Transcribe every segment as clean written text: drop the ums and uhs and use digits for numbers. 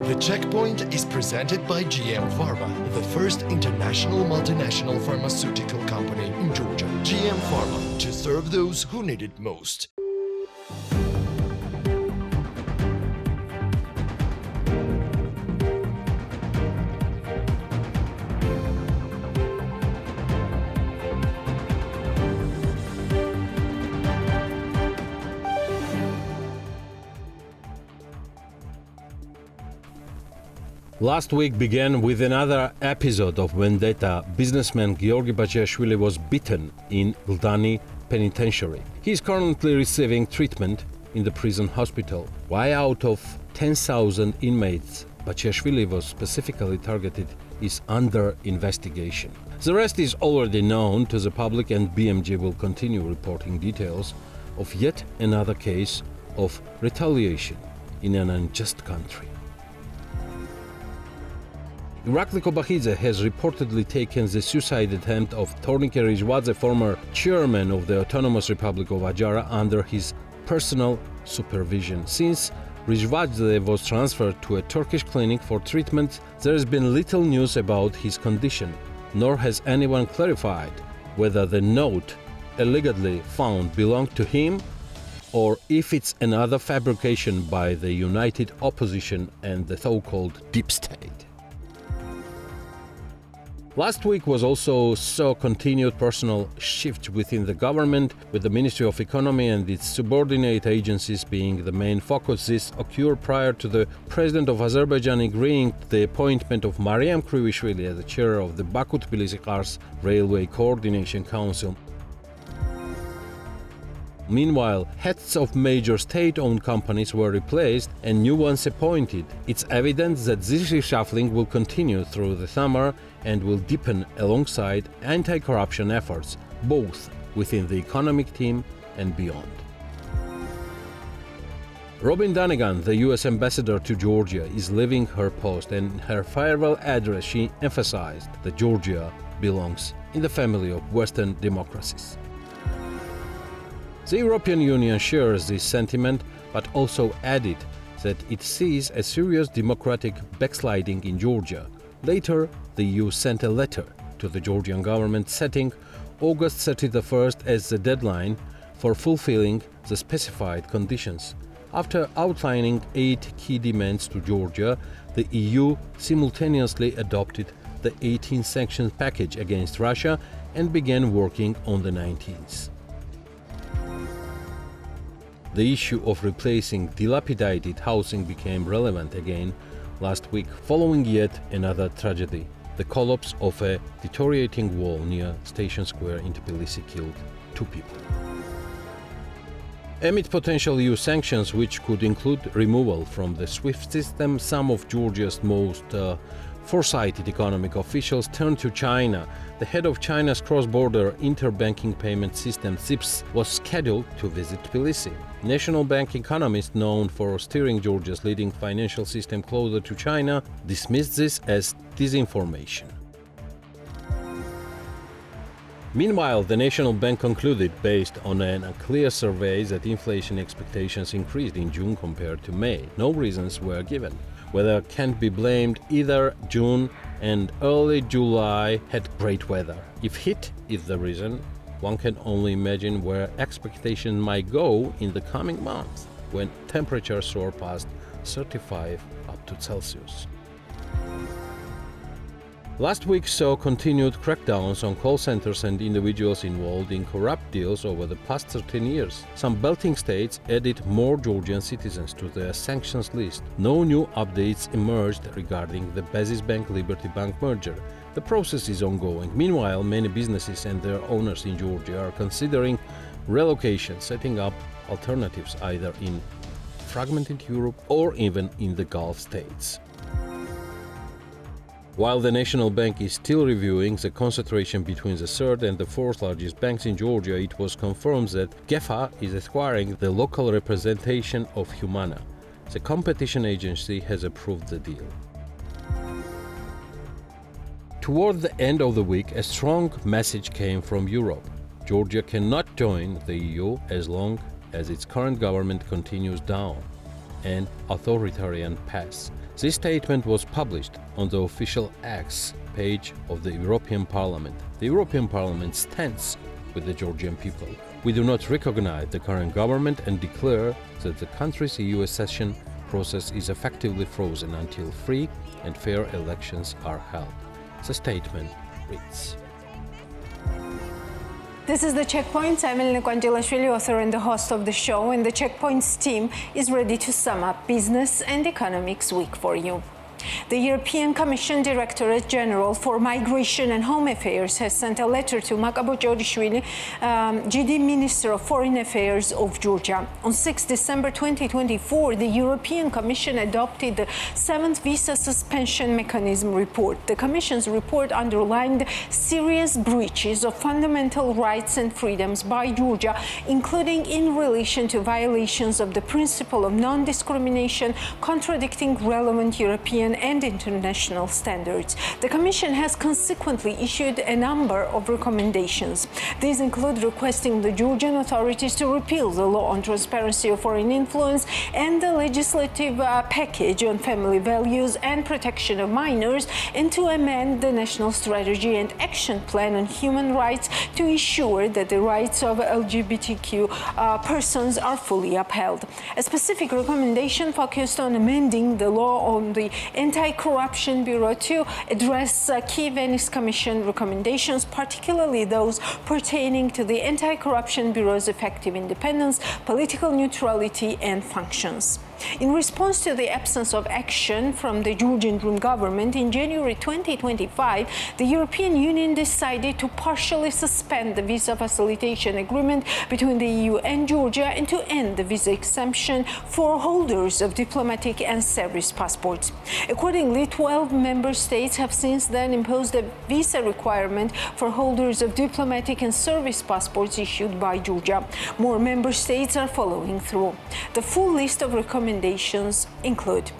The Checkpoint is presented by GM Pharma, the first international multinational pharmaceutical company in Georgia. GM Pharma, to serve those who need it most. Last week began with another episode of vendetta. Businessman Giorgi Botchorishvili was beaten in Gldani Penitentiary. He is currently receiving treatment in the prison hospital. Why out of 10,000 inmates Botchorishvili was specifically targeted is under investigation. The rest is already known to the public, and BMG will continue reporting details of yet another case of retaliation in an unjust country. Irakli Kobakhidze has reportedly taken the suicide attempt of Tornike Rizhvadze, former chairman of the Autonomous Republic of Adjara, under his personal supervision. Since Rizhvadze was transferred to a Turkish clinic for treatment, there has been little news about his condition, nor has anyone clarified whether the note allegedly found belonged to him or if it's another fabrication by the united opposition and the so-called deep state. Last week was also saw continued personal shift within the government, with the Ministry of Economy and its subordinate agencies being the main focus. This occurred prior to the President of Azerbaijan agreeing to the appointment of Mariam Krivishvili as the chair of the Baku-Tbilisi-Kars Railway Coordination Council. Meanwhile, heads of major state-owned companies were replaced and new ones appointed. It's evident that this reshuffling will continue through the summer and will deepen alongside anti-corruption efforts, both within the economic team and beyond. Robin Dunnigan, the US ambassador to Georgia, is leaving her post, and in her farewell address she emphasized that Georgia belongs in the family of Western democracies. The European Union shares this sentiment, but also added that it sees a serious democratic backsliding in Georgia. Later, the EU sent a letter to the Georgian government setting August 31st as the deadline for fulfilling the specified conditions. After outlining 8 key demands to Georgia, the EU simultaneously adopted the 18 sanctions package against Russia and began working on the 19th. The issue of replacing dilapidated housing became relevant again last week, following yet another tragedy. The collapse of a deteriorating wall near Station Square in Tbilisi killed 2 people. Amid potential EU sanctions, which could include removal from the SWIFT system, some of Georgia's most foresighted economic officials turned to China. The head of China's cross-border interbanking payment system, CIPS, was scheduled to visit Tbilisi. National Bank economists known for steering Georgia's leading financial system closer to China dismissed this as disinformation. Meanwhile, the National Bank concluded, based on a clear survey, that inflation expectations increased in June compared to May. No reasons were given. Weather can't be blamed either. June and early July had great weather. If heat is the reason, one can only imagine where expectations might go in the coming months, when temperatures soar past 35 up to Celsius. Last week saw continued crackdowns on call centers and individuals involved in corrupt deals over the past 13 years. Some belting states added more Georgian citizens to their sanctions list. No new updates emerged regarding the Basis Bank-Liberty Bank merger. The process is ongoing. Meanwhile, many businesses and their owners in Georgia are considering relocation, setting up alternatives either in fragmented Europe or even in the Gulf states. While the National Bank is still reviewing the concentration between the third and the fourth largest banks in Georgia, it was confirmed that GEFA is acquiring the local representation of Humana. The competition agency has approved the deal. Toward the end of the week, a strong message came from Europe. Georgia cannot join the EU as long as its current government continues down an authoritarian path. This statement was published on the official X page of the European Parliament. The European Parliament stands with the Georgian people. We do not recognize the current government and declare that the country's EU accession process is effectively frozen until free and fair elections are held. The statement reads. This is The Checkpoints. I'm Elena Quantilashvili, author and the host of the show, and the Checkpoints team is ready to sum up Business and Economics Week for you. The European Commission Directorate General for Migration and Home Affairs has sent a letter to Maka Botchorishvili, GD Minister of Foreign Affairs of Georgia. On 6 December 2024, the European Commission adopted the 7th Visa Suspension Mechanism report. The Commission's report underlined serious breaches of fundamental rights and freedoms by Georgia, including in relation to violations of the principle of non-discrimination, contradicting relevant European and international standards. The Commission has consequently issued a number of recommendations. These include requesting the Georgian authorities to repeal the law on transparency of foreign influence and the legislative package on family values and protection of minors, and to amend the National Strategy and Action Plan on Human Rights to ensure that the rights of LGBTQ persons are fully upheld. A specific recommendation focused on amending the law on the Anti-Corruption Bureau to address key Venice Commission recommendations, particularly those pertaining to the Anti-Corruption Bureau's effective independence, political neutrality and functions. In response to the absence of action from the Georgian Dream government, in January 2025, the European Union decided to partially suspend the visa facilitation agreement between the EU and Georgia and to end the visa exemption for holders of diplomatic and service passports. Accordingly, 12 member states have since then imposed a visa requirement for holders of diplomatic and service passports issued by Georgia. More member states are following through. The full list of recommendations include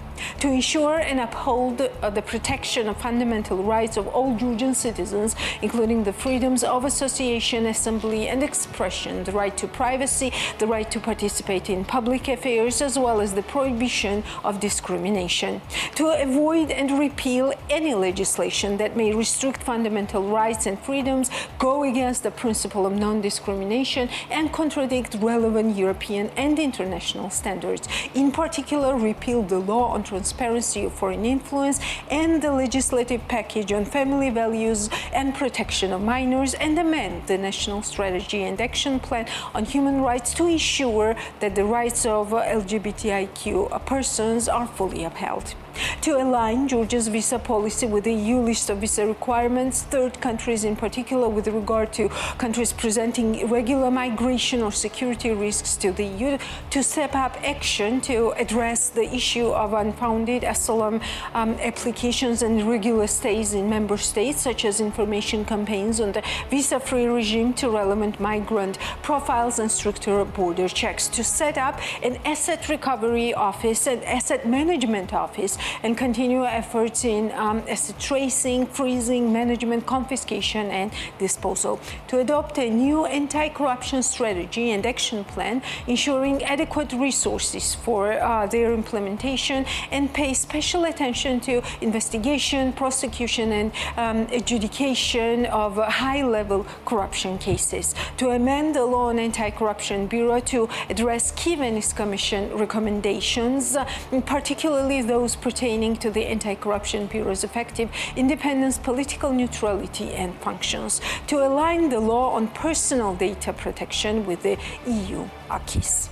to ensure and uphold the protection of fundamental rights of all Georgian citizens, including the freedoms of association, assembly and expression, the right to privacy, the right to participate in public affairs, as well as the prohibition of discrimination. To avoid and repeal any legislation that may restrict fundamental rights and freedoms, go against the principle of non-discrimination and contradict relevant European and international standards. In particular, repeal the law on transparency of foreign influence and the legislative package on family values and protection of minors, and amend the National Strategy and Action Plan on Human Rights to ensure that the rights of LGBTIQ persons are fully upheld. To align Georgia's visa policy with the EU list of visa requirements, third countries in particular with regard to countries presenting irregular migration or security risks to the EU, to step up action to address the issue of unfounded asylum applications and irregular stays in member states, such as information campaigns on the visa-free regime to relevant migrant profiles and stricter border checks, to set up an asset recovery office and asset management office, and continue efforts in asset tracing, freezing, management, confiscation and disposal. To adopt a new anti-corruption strategy and action plan, ensuring adequate resources for their implementation, and pay special attention to investigation, prosecution and adjudication of high-level corruption cases. To amend the law on Anti-Corruption Bureau to address key Venice Commission recommendations, particularly those pertaining to the Anti-Corruption Bureau's effective independence, political neutrality and functions. To align the law on personal data protection with the EU acquis.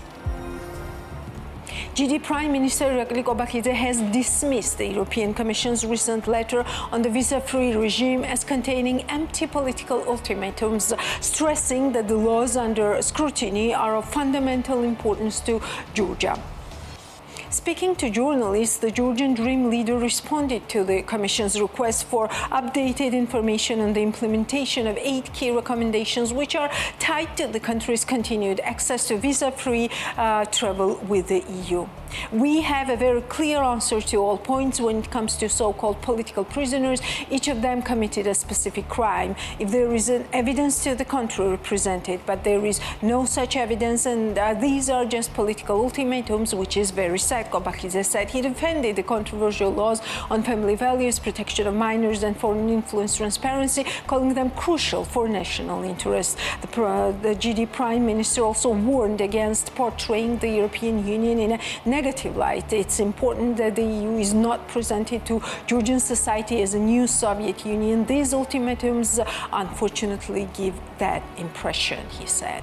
GD Prime Minister Irakli Kobakidze has dismissed the European Commission's recent letter on the visa-free regime as containing empty political ultimatums, stressing that the laws under scrutiny are of fundamental importance to Georgia. Speaking to journalists, the Georgian Dream leader responded to the Commission's request for updated information on the implementation of 8 key recommendations, which are tied to the country's continued access to visa-free travel with the EU. We have a very clear answer to all points when it comes to so-called political prisoners. Each of them committed a specific crime. If there is an evidence to the contrary presented, but there is no such evidence, and these are just political ultimatums, which is very sad, Kobakidze said. He defended the controversial laws on family values, protection of minors, and foreign influence transparency, calling them crucial for national interests. The GD Prime Minister also warned against portraying the European Union in a negative light. It's important that the EU is not presented to Georgian society as a new Soviet Union. These ultimatums unfortunately give that impression, he said.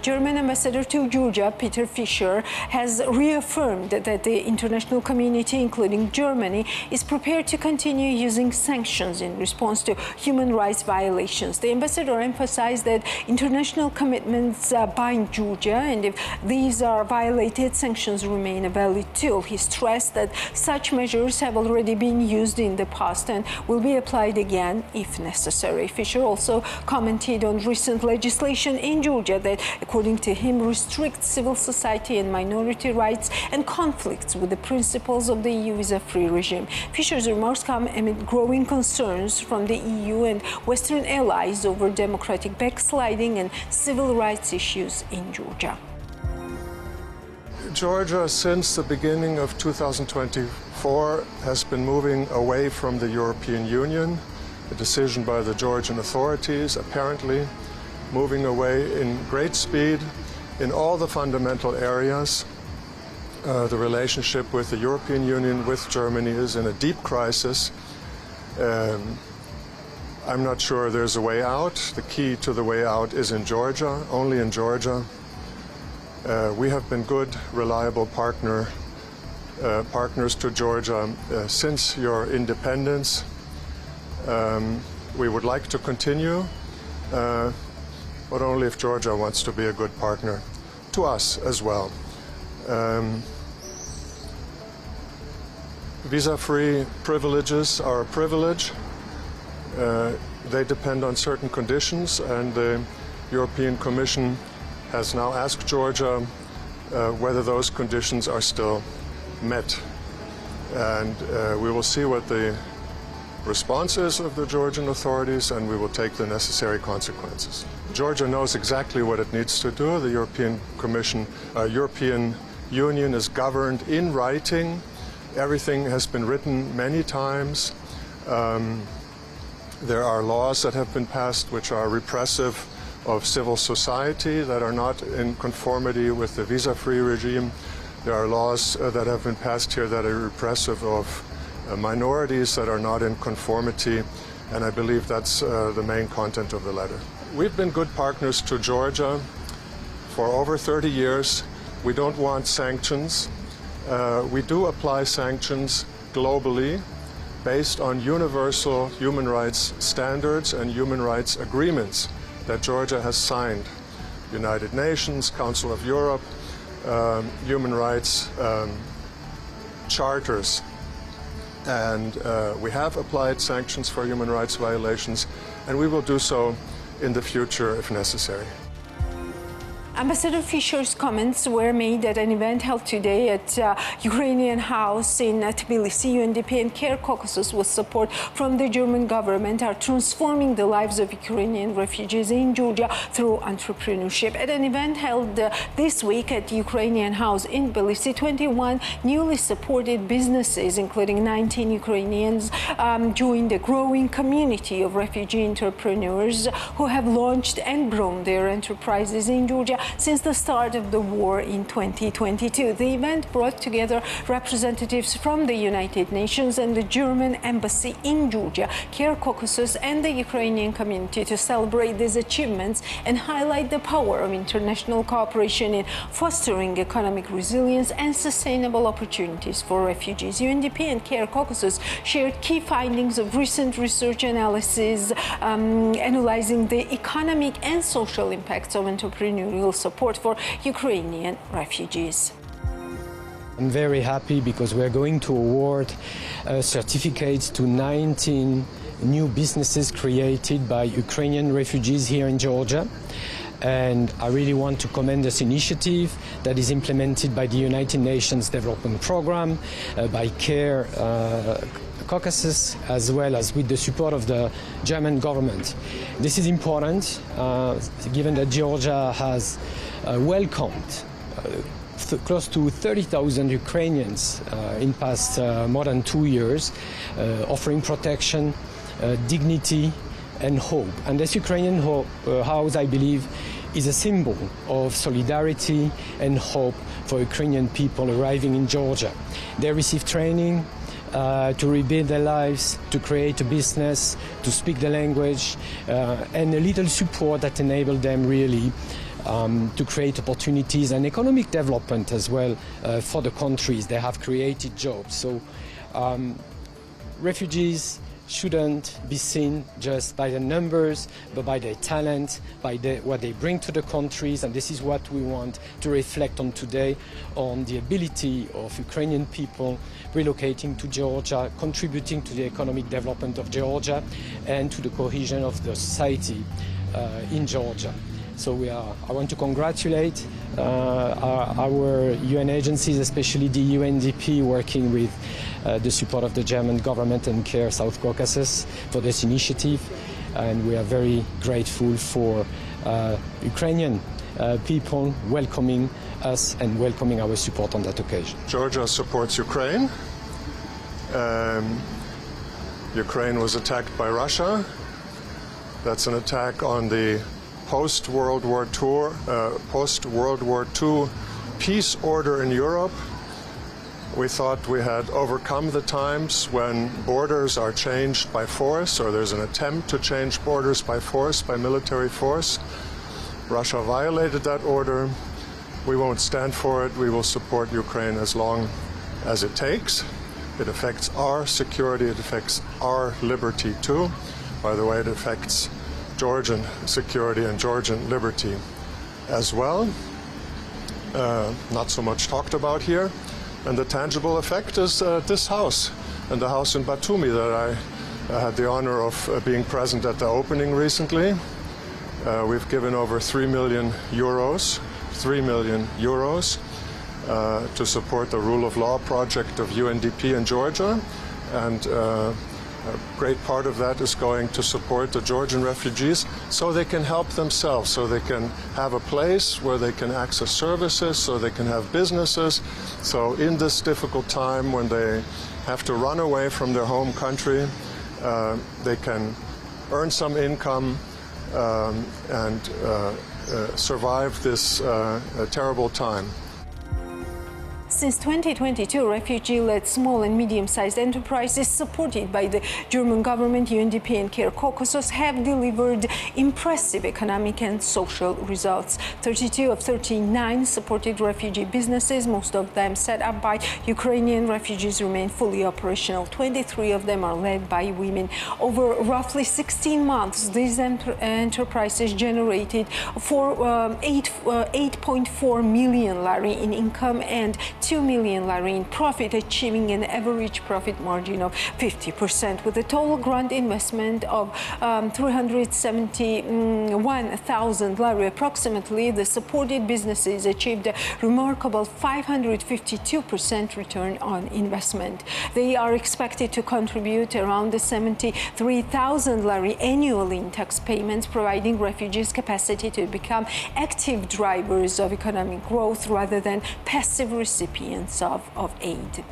German ambassador to Georgia, Peter Fischer, has reaffirmed that the international community, including Germany, is prepared to continue using sanctions in response to human rights violations. The ambassador emphasized that international commitments bind Georgia, and if these are violated, sanctions remain a valid tool. He stressed that such measures have already been used in the past and will be applied again if necessary. Fischer also commented on recent legislation in Georgia that, according to him, restricts civil society and minority rights and conflicts with the principles of the EU visa-free regime. Fischer's remarks come amid growing concerns from the EU and Western allies over democratic backsliding and civil rights issues in Georgia. Georgia, since the beginning of 2024, has been moving away from the European Union. A decision by the Georgian authorities, apparently, moving away in great speed in all the fundamental areas. The relationship with the European Union, with Germany, is in a deep crisis. I'm not sure there's a way out. The key to the way out is in Georgia, only in Georgia. We have been good, reliable partners to Georgia since your independence. We would like to continue. But only if Georgia wants to be a good partner to us as well. Visa-free privileges are a privilege. They depend on certain conditions, and the European Commission has now asked Georgia whether those conditions are still met. And we will see what the responses of the Georgian authorities, and we will take the necessary consequences. Georgia knows exactly what it needs to do. The European Union is governed in writing. Everything has been written many times. There are laws that have been passed which are repressive of civil society, that are not in conformity with the visa-free regime. There are laws that have been passed here that are repressive of minorities, that are not in conformity, and I believe that's the main content of the letter. We've been good partners to Georgia for over 30 years. We don't want sanctions. We do apply sanctions globally based on universal human rights standards and human rights agreements that Georgia has signed. United Nations, Council of Europe, human rights charters. And we have applied sanctions for human rights violations, and we will do so in the future if necessary. Ambassador Fischer's comments were made at an event held today at Ukrainian House in Tbilisi. UNDP and CARE Caucasus, with support from the German government, are transforming the lives of Ukrainian refugees in Georgia through entrepreneurship. At an event held this week at Ukrainian House in Tbilisi, 21 newly supported businesses, including 19 Ukrainians, joined a growing community of refugee entrepreneurs who have launched and grown their enterprises in Georgia since the start of the war in 2022. The event brought together representatives from the United Nations and the German embassy in Georgia, CARE Caucasus, and the Ukrainian community to celebrate these achievements and highlight the power of international cooperation in fostering economic resilience and sustainable opportunities for refugees. UNDP and CARE Caucasus shared key findings of recent research analysis analyzing the economic and social impacts of entrepreneurial support for Ukrainian refugees. I'm very happy because we're going to award certificates to 19 new businesses created by Ukrainian refugees here in Georgia. And I really want to commend this initiative that is implemented by the United Nations Development Programme, by CARE Caucasus, as well as with the support of the German government. This is important, given that Georgia has welcomed close to 30,000 Ukrainians in past more than 2 years, offering protection, dignity, and hope. And this Ukrainian house, I believe, is a symbol of solidarity and hope for Ukrainian people arriving in Georgia. They receive training to rebuild their lives, to create a business, to speak the language, and a little support that enables them really to create opportunities and economic development as well for the countries. They have created jobs. So refugees shouldn't be seen just by the numbers, but by their talent, by what they bring to the countries. And this is what we want to reflect on today, on the ability of Ukrainian people relocating to Georgia, contributing to the economic development of Georgia and to the cohesion of the society in Georgia. So I want to congratulate our UN agencies, especially the UNDP, working with the support of the German government and CARE South Caucasus for this initiative. And we are very grateful for Ukrainian people welcoming us and welcoming our support on that occasion. Georgia supports Ukraine. Ukraine was attacked by Russia. That's an attack on the post-World War II peace order in Europe. We thought we had overcome the times when borders are changed by force, or there's an attempt to change borders by force, by military force. Russia violated that order. We won't stand for it. We will support Ukraine as long as it takes. It affects our security. It affects our liberty too. By the way, it affects Georgian security and Georgian liberty as well. Not so much talked about here. And the tangible effect is this house, and the house in Batumi that I had the honor of being present at the opening recently. We've given over 3 million euros to support the rule of law project of UNDP in Georgia. And a great part of that is going to support the Georgian refugees so they can help themselves, so they can have a place where they can access services, so they can have businesses. So in this difficult time when they have to run away from their home country, they can earn some income and survive this terrible time. Since 2022, refugee-led small and medium-sized enterprises supported by the German government, UNDP and CARE Caucasus have delivered impressive economic and social results. 32 of 39 supported refugee businesses, most of them set up by Ukrainian refugees, remain fully operational. 23 of them are led by women. Over roughly 16 months, these enterprises generated 8.4 million lari in income and 2 million lari in profit, achieving an average profit margin of 50%. With a total grant investment of 371,000 lari approximately, the supported businesses achieved a remarkable 552% return on investment. They are expected to contribute around 73,000 lari annually in tax payments, providing refugees capacity to become active drivers of economic growth rather than passive recipients of aid.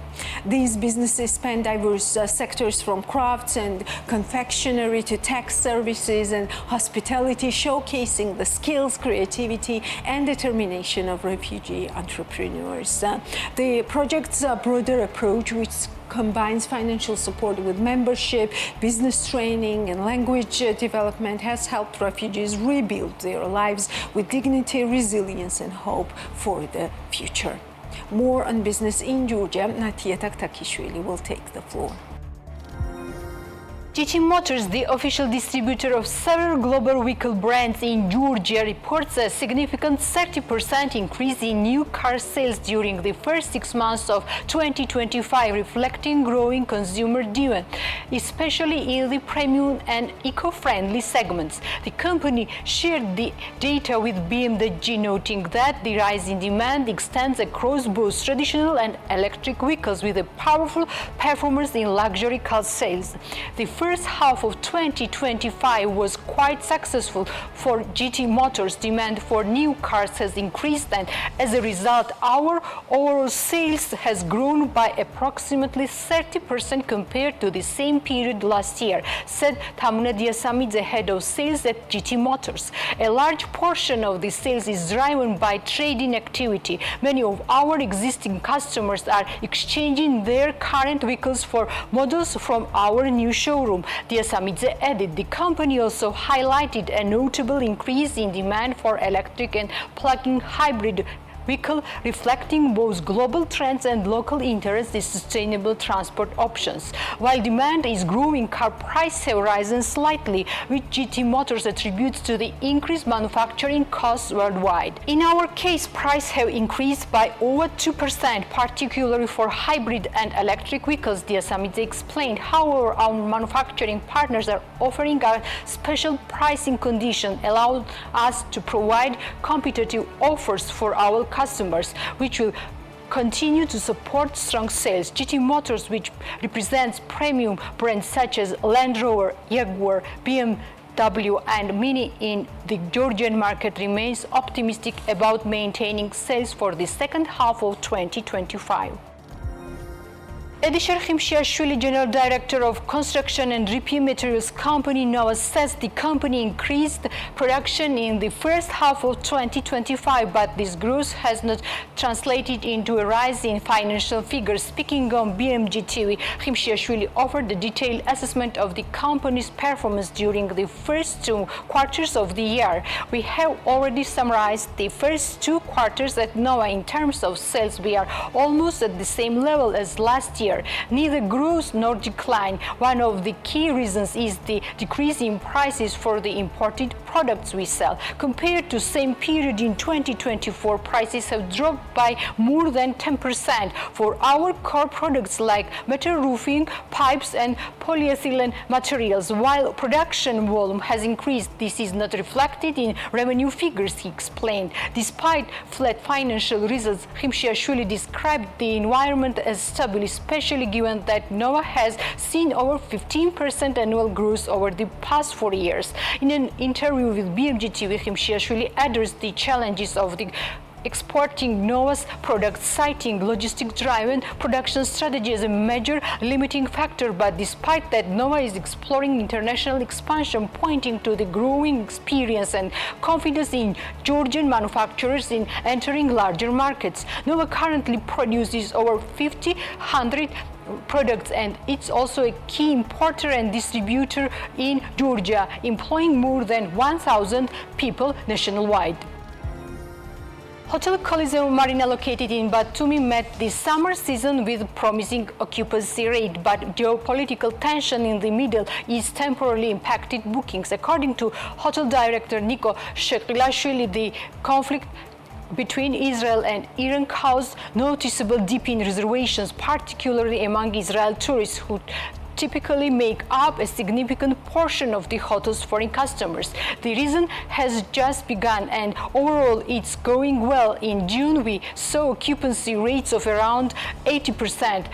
These businesses span diverse sectors from crafts and confectionery to tech services and hospitality, showcasing the skills, creativity, and determination of refugee entrepreneurs. The project's broader approach, which combines financial support with membership, business training, and language development, has helped refugees rebuild their lives with dignity, resilience, and hope for the future. More on business in Georgia. Natia Taktakishvili will take the floor. GT Motors, the official distributor of several global vehicle brands in Georgia, reports a significant 30% increase in new car sales during the first 6 months of 2025, reflecting growing consumer demand, especially in the premium and eco-friendly segments. The company shared the data with BMW, noting that the rise in demand extends across both traditional and electric vehicles, with a powerful performance in luxury car sales. The first half of 2025 was quite successful for GT Motors. Demand for new cars has increased, and as a result, our overall sales has grown by approximately 30% compared to the same period last year, said Tamuna Diasamidze, head of sales at GT Motors. A large portion of the sales is driven by trading activity. Many of our existing customers are exchanging their current vehicles for models from our new showroom. Diasamidze added the company also highlighted a notable increase in demand for electric and plug-in hybrid vehicle, reflecting both global trends and local interest in sustainable transport options. While demand is growing, car prices have risen slightly, which GT Motors attributes to the increased manufacturing costs worldwide. In our case, prices have increased by over 2%, particularly for hybrid and electric vehicles, Diasamidze explained. However, our manufacturing partners are offering a special pricing condition, allowing us to provide competitive offers for our customers, which will continue to support strong sales. GT Motors, which represents premium brands such as Land Rover, Jaguar, BMW and Mini in the Georgian market, remains optimistic about maintaining sales for the second half of 2025. Edisher Khimshiashvili, General Director of Construction and Repair Materials Company Nova, says the company increased production in the first half of 2025, but this growth has not translated into a rise in financial figures. Speaking on BMG TV, Khimshiashvili offered a detailed assessment of the company's performance during the first 2 quarters of the year. We have already summarized the first 2 quarters at Nova. In terms of sales, we are almost at the same level as last year. Neither growth nor decline. One of the key reasons is the decrease in prices for the imported products we sell. Compared to same period in 2024, prices have dropped by more than 10% for our core products like metal roofing, pipes and polyethylene materials. While production volume has increased, this is not reflected in revenue figures, he explained. Despite flat financial results, Khimshiashvili described the environment as stable, especially given that Nova has seen over 15% annual growth over the past 4 years. In an interview with BMG TV, Khimshiashvili addressed the challenges of the exporting Nova's products, citing logistic-driven production strategy as a major limiting factor. But despite that, Nova is exploring international expansion, pointing to the growing experience and confidence in Georgian manufacturers in entering larger markets. Nova currently produces over 100 products, and it's also a key importer and distributor in Georgia, employing more than 1,000 people nationwide. Hotel Coliseum Marina, located in Batumi, met the summer season with promising occupancy rate, but geopolitical tension in the Middle East temporarily impacted bookings. According to hotel director Niko Shekilashvili, the conflict between Israel and Iran caused noticeable dip in reservations, particularly among Israeli tourists who typically make up a significant portion of the hotel's foreign customers. The season has just begun and overall it's going well. In June, we saw occupancy rates of around 80%.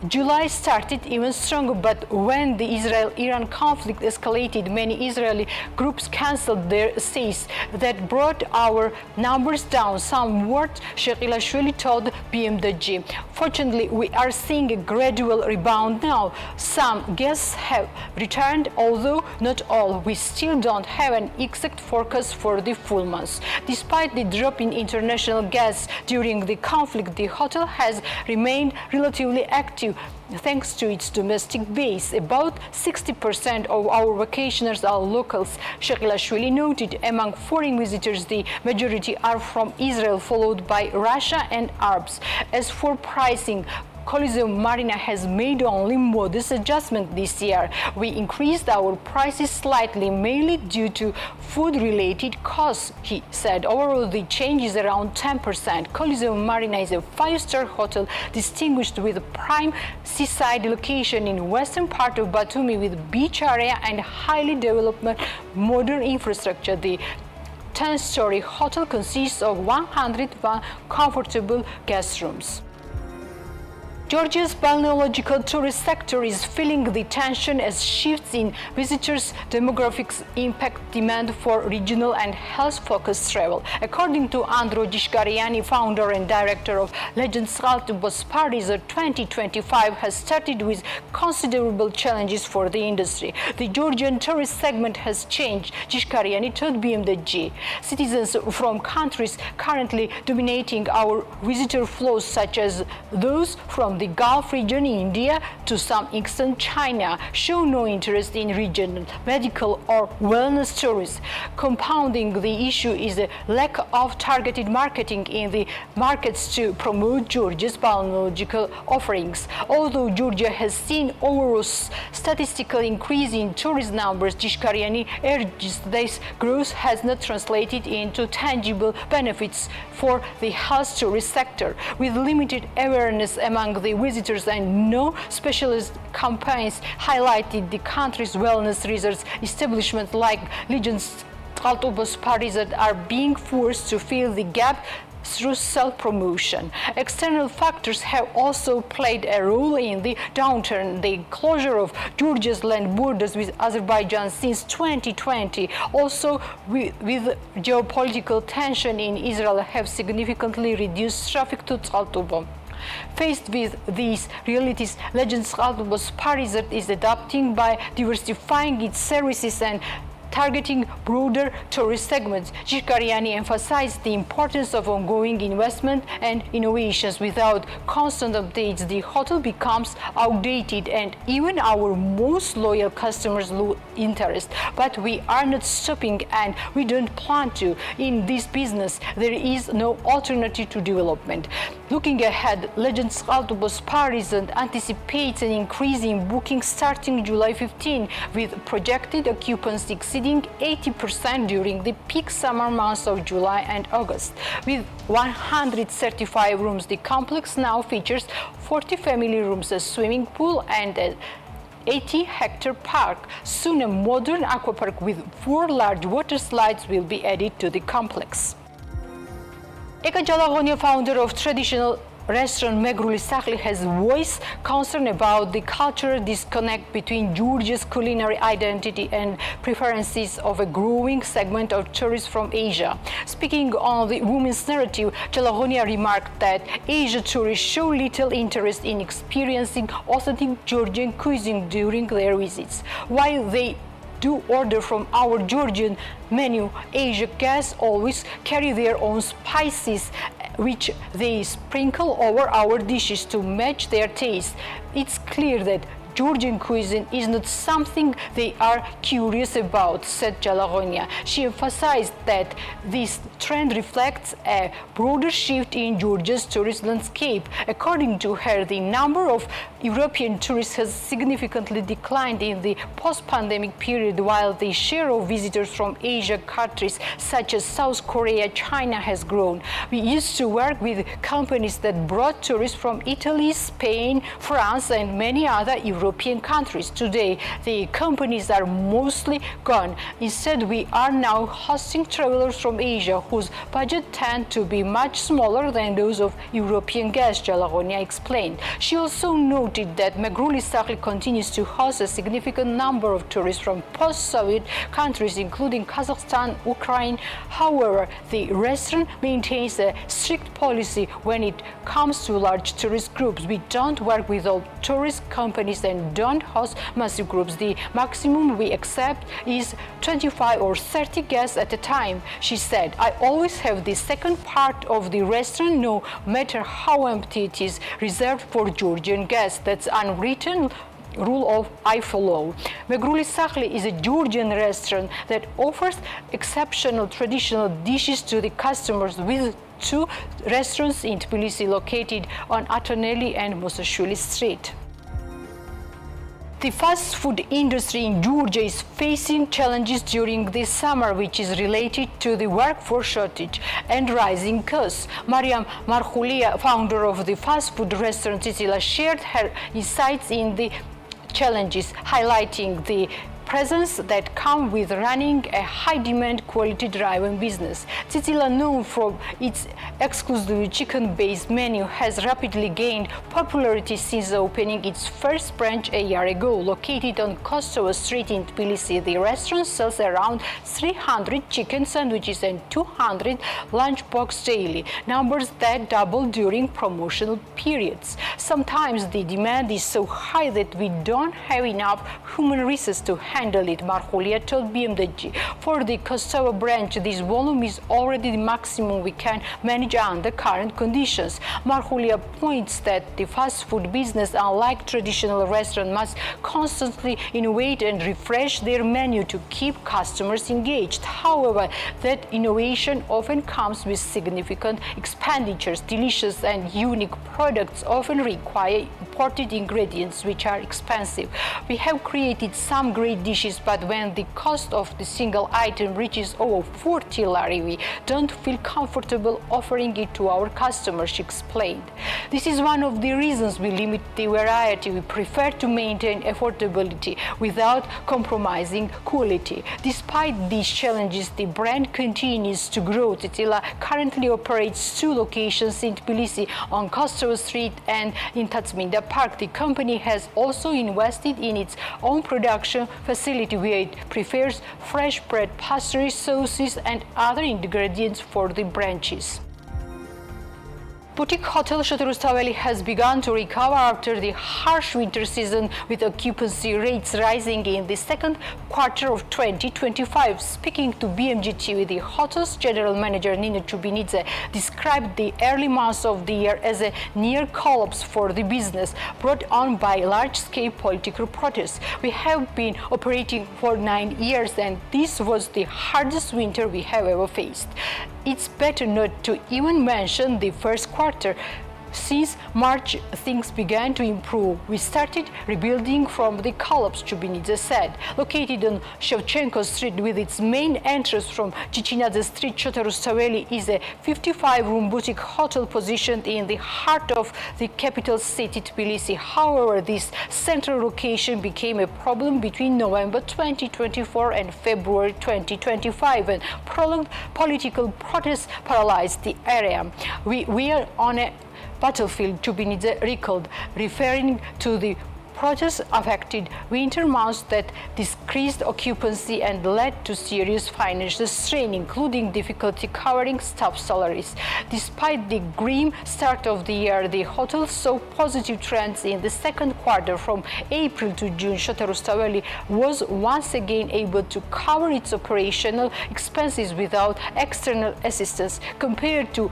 July started even stronger, but when the Israel-Iran conflict escalated, many Israeli groups canceled their stays. That brought our numbers down somewhat, Shekilashvili told BMWG. Fortunately, we are seeing a gradual rebound now. Some guests have returned, although not all. We still don't have an exact forecast for the full month. Despite the drop in international guests during the conflict, the hotel has remained relatively active thanks to its domestic base. About 60% of our vacationers are locals, Shekilashvili noted. Among foreign visitors, the majority are from Israel, followed by Russia and Arabs. As for pricing, Coliseum Marina has made only modest adjustment this year. We increased our prices slightly, mainly due to food-related costs, he said. Overall, the change is around 10%. Coliseum Marina is a 5-star hotel distinguished with a prime seaside location in western part of Batumi with beach area and highly developed modern infrastructure. The 10-story hotel consists of 101 comfortable guest rooms. Georgia's balneological tourist sector is feeling the tension as shifts in visitors' demographics impact demand for regional and health-focused travel. According to Andro Gishgariani, founder and director of Legends Galtubos Paris, 2025 has started with considerable challenges for the industry. The Georgian tourist segment has changed, Gishgariani told BMWG. Citizens from countries currently dominating our visitor flows, such as those from the Gulf region, India, to some extent China, show no interest in regional medical or wellness tourism. Compounding the issue is the lack of targeted marketing in the markets to promote Georgia's balneological offerings. Although Georgia has seen overall statistical increase in tourist numbers, Gishgariani urges this growth has not translated into tangible benefits for the health tourist sector. With limited awareness among the visitors and no specialist campaigns highlighted the country's wellness research establishments like Legends Galtubos Paris are being forced to fill the gap through self-promotion. External factors have also played a role in the downturn. The closure of Georgia's land borders with Azerbaijan since 2020, also with geopolitical tension in Israel, have significantly reduced traffic to Zaltubo. Faced with these realities, Legends Galtubos Paris is adapting by diversifying its services and targeting broader tourist segments. Gishgariani emphasized the importance of ongoing investment and innovations. Without constant updates, the hotel becomes outdated and even our most loyal customers lose interest. But we are not stopping and we don't plan to. In this business, there is no alternative to development. Looking ahead, Legends Galtubos Paris anticipates an increase in bookings starting July 15, with projected occupancy exceeding 80% during the peak summer months of July and August. With 135 rooms, the complex now features 40 family rooms, a swimming pool, and an 80-hectare park. Soon, a modern aquapark with 4 large water slides will be added to the complex. Eka Jalagonia, founder of traditional restaurant Megruli Sakhli, has voiced concern about the cultural disconnect between Georgia's culinary identity and preferences of a growing segment of tourists from Asia. Speaking on the women's narrative, Jalagonia remarked that Asia tourists show little interest in experiencing authentic Georgian cuisine during their visits. While they do order from our Georgian menu, Asia guests always carry their own spices, which they sprinkle over our dishes to match their taste. It's clear that Georgian cuisine is not something they are curious about, said Jalagonia. She emphasized that this trend reflects a broader shift in Georgia's tourist landscape. According to her, the number of European tourists has significantly declined in the post-pandemic period, while the share of visitors from Asia countries such as South Korea, China has grown. We used to work with companies that brought tourists from Italy, Spain, France, and many other European countries. Today, the companies are mostly gone. Instead, we are now hosting travelers from Asia whose budget tend to be much smaller than those of European guests, Jalagonia explained. She also noted that Megruli Sakhli continues to host a significant number of tourists from post-Soviet countries, including Kazakhstan, Ukraine. However, the restaurant maintains a strict policy when it comes to large tourist groups. We don't work with all tourist companies and don't host massive groups. The maximum we accept is 25 or 30 guests at a time, she said. I always have the second part of the restaurant, no matter how empty it is, reserved for Georgian guests. That's unwritten rule of I follow. Megruli Sakhli is a Georgian restaurant that offers exceptional traditional dishes to the customers with two restaurants in Tbilisi located on Atoneli and Botchorishvili Street. The fast food industry in Georgia is facing challenges during this summer, which is related to the workforce shortage and rising costs. Mariam Markhulia, founder of the fast food restaurant Tsitsila, shared her insights in the challenges, highlighting the presence that come with running a high-demand, quality-driven business. Tsitsila, known for its exclusively chicken-based menu, has rapidly gained popularity since opening its first branch a year ago. Located on Kosovo Street in Tbilisi, the restaurant sells around 300 chicken sandwiches and 200 lunchbox daily, numbers that double during promotional periods. Sometimes the demand is so high that we don't have enough human resources to handle it, Markhulia told BMDG. For the Kosovo branch, this volume is already the maximum we can manage under current conditions. Markhulia points that the fast food business, unlike traditional restaurants, must constantly innovate and refresh their menu to keep customers engaged. However, that innovation often comes with significant expenditures. Delicious and unique products often require imported ingredients, which are expensive. We have created some great dishes, but when the cost of the single item reaches over 40 lari, we don't feel comfortable offering it to our customers, she explained. This is one of the reasons we limit the variety. We prefer to maintain affordability without compromising quality. Despite these challenges, the brand continues to grow. Tsitsila currently operates 2 locations in Tbilisi, on Kosovo Street and in Tatsminda Park. The company has also invested in its own production facility where it prepares fresh bread, pastry, sauces and other ingredients for the branches. Boutique hotel Shotorostaveli has begun to recover after the harsh winter season, with occupancy rates rising in the second quarter of 2025. Speaking to BMG TV, the hotel's general manager Nina Chubinidze described the early months of the year as a near collapse for the business, brought on by large-scale political protests. We have been operating for 9 years, and this was the hardest winter we have ever faced. It's better not to even mention the first quarter. Since March, things began to improve. We started rebuilding from the collapse, Chubinidze said. Located on Shevchenko Street with its main entrance from Chichinadze Street, Shotorostaveli is a 55-room boutique hotel positioned in the heart of the capital city, Tbilisi. However, this central location became a problem between November 2024 and February 2025, and prolonged political protests paralyzed the area. We are on a battlefield, Chubinidze recalled, referring to the protests affected winter months that decreased occupancy and led to serious financial strain, including difficulty covering staff salaries. Despite the grim start of the year, the hotel saw positive trends in the second quarter. From April to June, Shotorostaveli was once again able to cover its operational expenses without external assistance. Compared to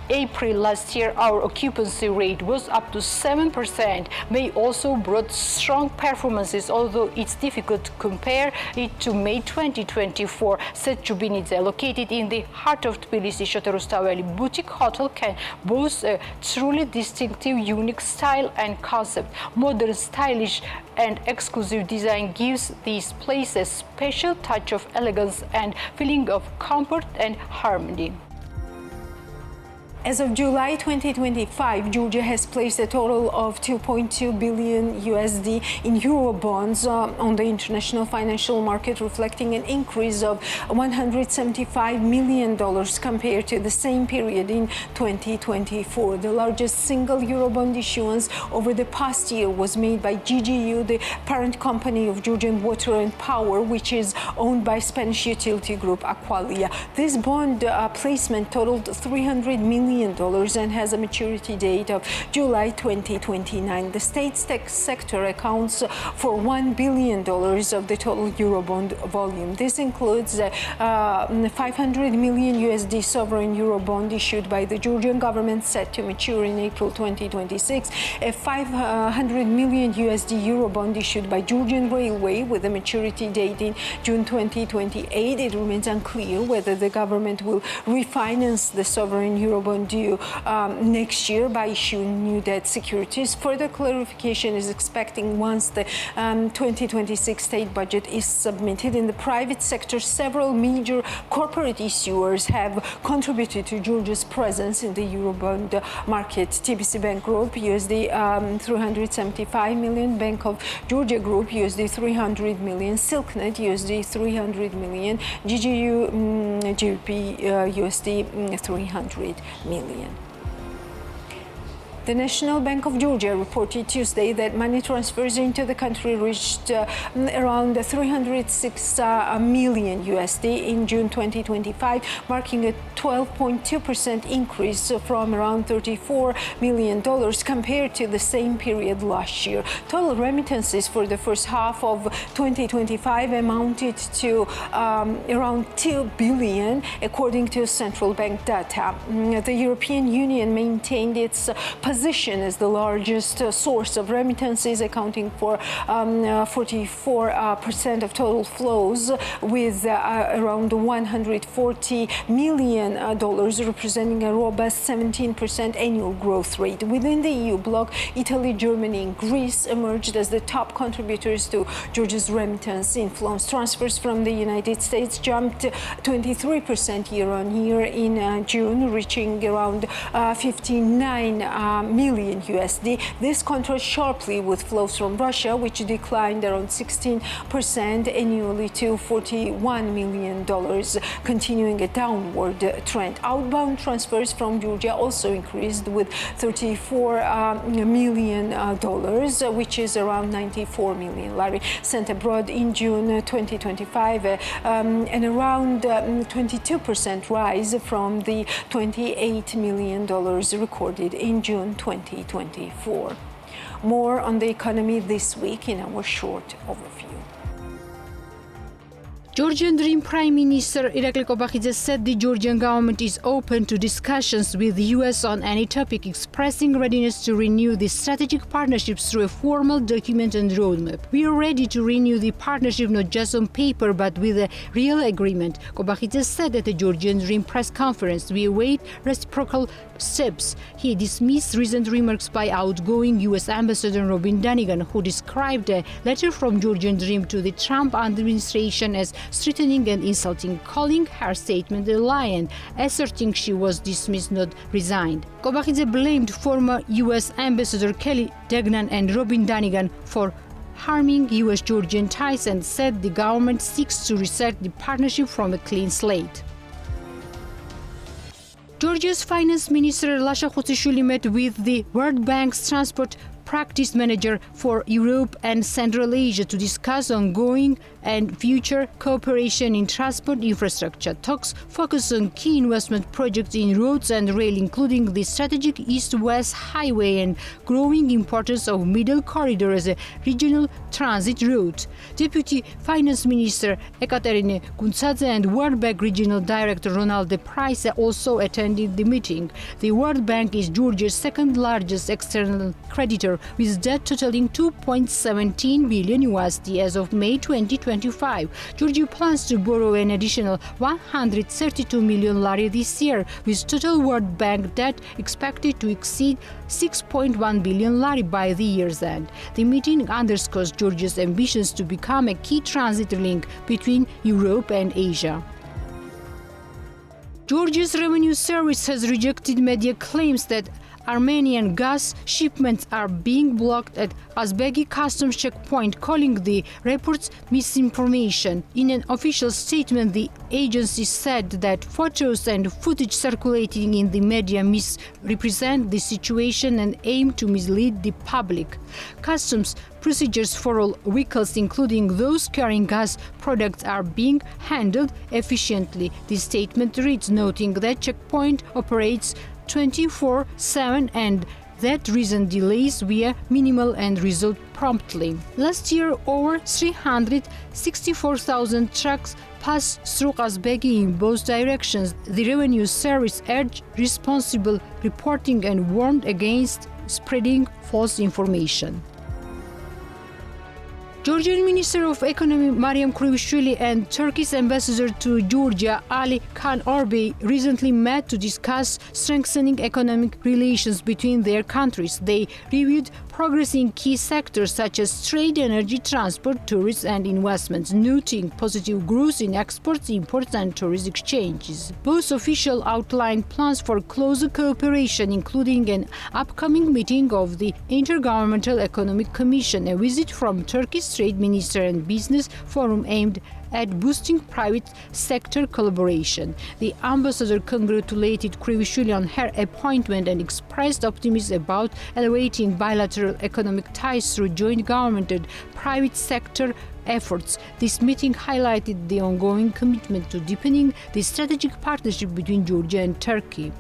April last year, our occupancy rate was up to 7%. May also brought strong performances, although it's difficult to compare it to May 2024, said Chubinidze. Located in the heart of Tbilisi, Shotorostaveli boutique hotel can boast a truly distinctive, unique style and concept. Modern, stylish and exclusive design gives this place a special touch of elegance and feeling of comfort and harmony. As of July 2025, Georgia has placed a total of $2.2 billion in Eurobonds on the international financial market, reflecting an increase of $175 million compared to the same period in 2024. The largest single Eurobond issuance over the past year was made by GGU, the parent company of Georgian Water and Power, which is owned by Spanish utility group Aqualia. This bond placement totaled $300 million billion and has a maturity date of July 2029. The state's tech sector accounts for $1 billion of the total Eurobond volume. This includes 500 million USD sovereign Eurobond issued by the Georgian government set to mature in April 2026, a 500 million USD Eurobond issued by Georgian Railway with a maturity date in June 2028. It remains unclear whether the government will refinance the sovereign Eurobond due next year by issuing new debt securities. Further clarification is expecting once the 2026 state budget is submitted. In the private sector, several major corporate issuers have contributed to Georgia's presence in the Eurobond market. TBC Bank Group, USD 375 million, Bank of Georgia Group, USD 300 million, Silknet, USD 300 million, GP, USD 300 million. The National Bank of Georgia reported Tuesday that money transfers into the country reached around 306 million USD in June 2025, marking a 12.2% increase from around $34 million compared to the same period last year. Total remittances for the first half of 2025 amounted to around $2 billion, according to central bank data. The European Union maintained its position as the largest source of remittances, accounting for 44% of total flows, with around $140 million, representing a robust 17% annual growth rate. Within the EU bloc, Italy, Germany, and Greece emerged as the top contributors to Georgia's remittance inflows. Transfers from the United States jumped 23% year-on-year in June, reaching around 59 million USD. This contrasts sharply with flows from Russia, which declined around 16% annually to $41 million, continuing a downward trend. Outbound transfers from Georgia also increased with $34 million, which is around 94 million lari, sent abroad in June 2025, and around 22% rise from the $28 million recorded in June 2024. More on the economy this week in our short overview. Georgian Dream Prime Minister Irakli Kobakhidze said the Georgian government is open to discussions with the US on any topic, expressing readiness to renew the strategic partnerships through a formal document and roadmap. We are ready to renew the partnership not just on paper but with a real agreement, Kobakhidze said at the Georgian Dream press conference. We await reciprocal steps. He dismissed recent remarks by outgoing US Ambassador Dunnigan, who described a letter from Georgian Dream to the Trump administration as threatening and insulting, calling her statement a lie and asserting she was dismissed, not resigned. Kobakhidze blamed former US Ambassador Kelly Degnan and Robin Dunnigan for harming US-Georgian ties and said the government seeks to reset the partnership from a clean slate. Georgia's Finance Minister Botchorishvili met with the World Bank's Transport Practice Manager for Europe and Central Asia to discuss ongoing and future cooperation in transport infrastructure. Talks focus on key investment projects in roads and rail, including the strategic East-West Highway and growing importance of Middle Corridor as a regional transit route. Deputy Finance Minister Ekaterina Guntzadze and World Bank Regional Director Ronald Price also attended the meeting. The World Bank is Georgia's second largest external creditor, with debt totaling $2.17 billion USD as of May 2025. Georgia plans to borrow an additional 132 million lari this year, with total World Bank debt expected to exceed 6.1 billion lari by the year's end. The meeting underscores Georgia's ambitions to become a key transit link between Europe and Asia. Georgia's Revenue Service has rejected media claims that Armenian gas shipments are being blocked at Azbegi customs checkpoint, calling the reports misinformation. In an official statement, the agency said that photos and footage circulating in the media misrepresent the situation and aim to mislead the public. Customs procedures for all vehicles, including those carrying gas products, are being handled efficiently. The statement reads, noting that checkpoint operates 24/7 and that reason delays were minimal and resolved promptly. Last year, over 364,000 trucks passed through Kazbegi in both directions. The Revenue Service urged responsible reporting and warned against spreading false information. Georgian Minister of Economy Mariam Kurivishvili and Turkey's ambassador to Georgia Ali Khan Orbey recently met to discuss strengthening economic relations between their countries. They reviewed progress in key sectors such as trade, energy, transport, tourism and investments, noting positive growth in exports, imports and tourist exchanges. Both officials outlined plans for closer cooperation, including an upcoming meeting of the Intergovernmental Economic Commission, a visit from Turkey's Trade Minister and Business Forum aimed at boosting private sector collaboration. The ambassador congratulated Kurivishvili on her appointment and expressed optimism about elevating bilateral economic ties through joint government and private sector efforts. This meeting highlighted the ongoing commitment to deepening the strategic partnership between Georgia and Turkey.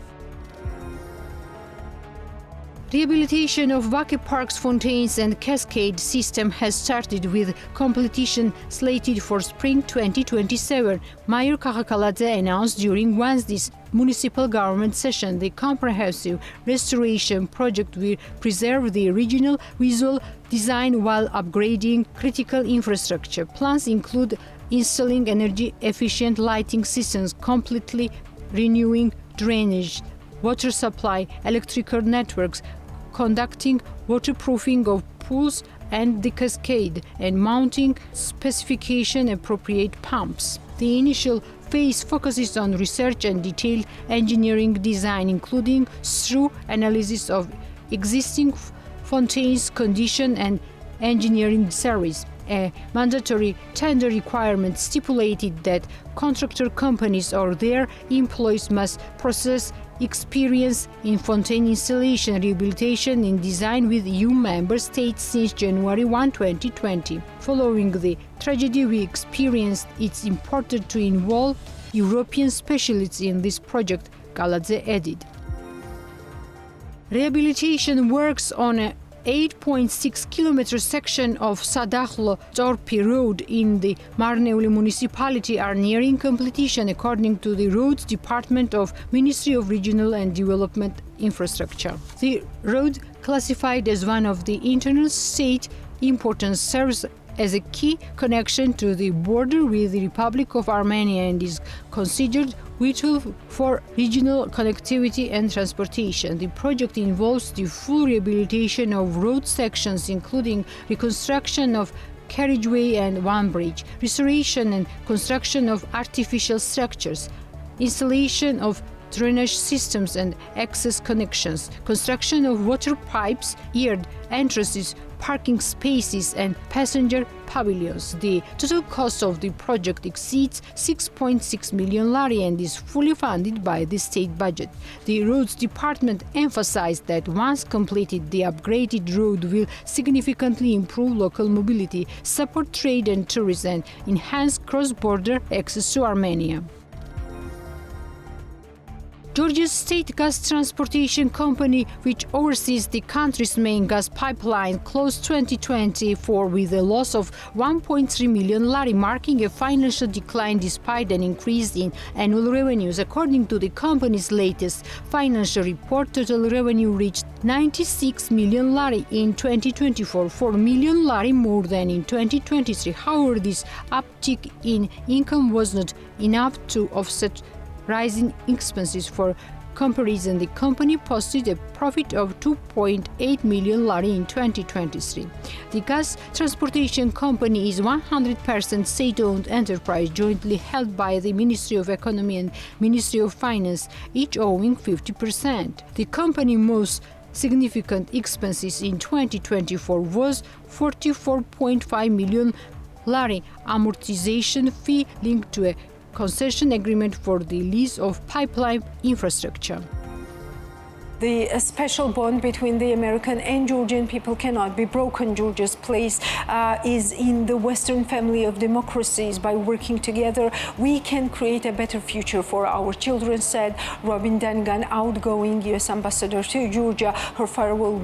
Rehabilitation of Vaki Park's fountains and cascade system has started with completion slated for spring 2027. Mayor Kakakaladze announced during Wednesday's municipal government session. The comprehensive restoration project will preserve the original visual design while upgrading critical infrastructure. Plans include installing energy-efficient lighting systems, completely renewing drainage, water supply, electrical networks, conducting waterproofing of pools and the cascade, and mounting specification-appropriate pumps. The initial phase focuses on research and detailed engineering design, including through analysis of existing fountains condition and engineering surveys. A mandatory tender requirement stipulated that contractor companies or their employees must possess experience in fountain installation, rehabilitation, and design with EU member states since January 1, 2020. Following the tragedy we experienced, it's important to involve European specialists in this project, Kaladze added. Rehabilitation works on a 8.6-kilometer section of Sadakhlo-Torpi Road in the Marneuli municipality are nearing completion, according to the Roads Department of Ministry of Regional and Development Infrastructure. The road, classified as one of the internal state importance, serves as a key connection to the border with the Republic of Armenia and is considered vital for regional connectivity and transportation. The project involves the full rehabilitation of road sections, including reconstruction of carriageway and one bridge, restoration and construction of artificial structures, installation of drainage systems and access connections, construction of water pipes, eared entrances, parking spaces and passenger pavilions. The total cost of the project exceeds 6.6 million lari and is fully funded by the state budget. The Roads Department emphasized that once completed, the upgraded road will significantly improve local mobility, support trade and tourism, and enhance cross-border access to Armenia. Georgia's state gas transportation company, which oversees the country's main gas pipeline, closed 2024 with a loss of 1.3 million lari, marking a financial decline despite an increase in annual revenues. According to the company's latest financial report, total revenue reached 96 million lari in 2024, 4 million lari more than in 2023. However, this uptick in income was not enough to offset rising expenses. For comparison, the company posted a profit of 2.8 million lari in 2023. The gas transportation company is 100% state-owned enterprise jointly held by the Ministry of Economy and Ministry of Finance, each owning 50%. The company's most significant expenses in 2024 was 44.5 million lari amortization fee linked to a concession agreement for the lease of pipeline infrastructure. The special bond between the American and Georgian people cannot be broken. Georgia's place is in the Western family of democracies. By working together, we can create a better future for our children, said Robin Dunnigan, outgoing U.S. Ambassador to Georgia, in her farewell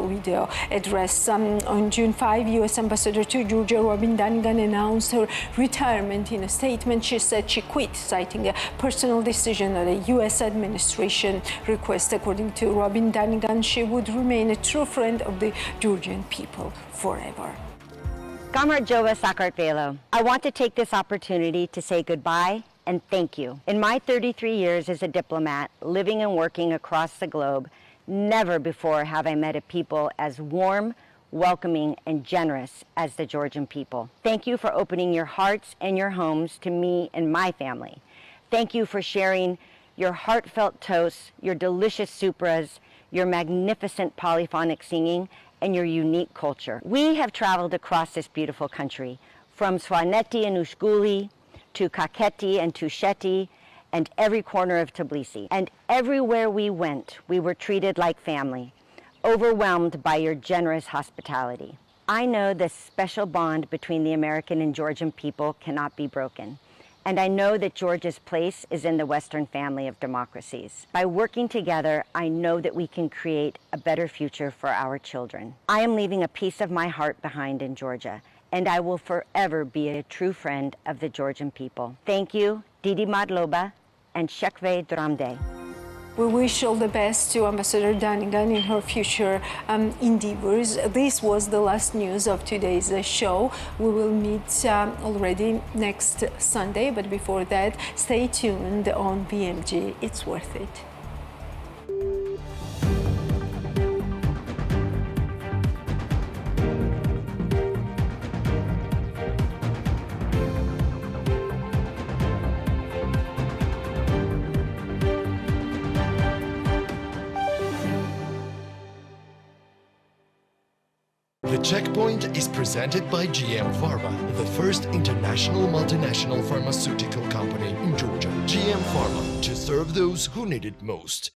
video address. On June 5, U.S. Ambassador to Georgia, Robin Dunnigan, announced her retirement. In a statement, she said she quit, citing a personal decision that a U.S. administration request. According to Robin Dunnigan, she would remain a true friend of the Georgian people forever. Kamarjova Sakartvelo, I want to take this opportunity to say goodbye and thank you. In my 33 years as a diplomat, living and working across the globe, never before have I met a people as warm, welcoming, and generous as the Georgian people. Thank you for opening your hearts and your homes to me and my family. Thank you for sharing your heartfelt toasts, your delicious supras, your magnificent polyphonic singing, and your unique culture. We have traveled across this beautiful country, from Swaneti and Ushguli to Kakheti and Tusheti, and every corner of Tbilisi. And everywhere we went, we were treated like family, overwhelmed by your generous hospitality. I know this special bond between the American and Georgian people cannot be broken. And I know that Georgia's place is in the Western family of democracies. By working together, I know that we can create a better future for our children. I am leaving a piece of my heart behind in Georgia, and I will forever be a true friend of the Georgian people. Thank you, Didi Madloba, and Shekve Dramde. We wish all the best to Ambassador Dunnigan in her future endeavors. This was the last news of today's show. We will meet already next Sunday, but before that, stay tuned on BMG. It's worth it. The Checkpoint is presented by GM Pharma, the first international multinational pharmaceutical company in Georgia. GM Pharma, to serve those who need it most.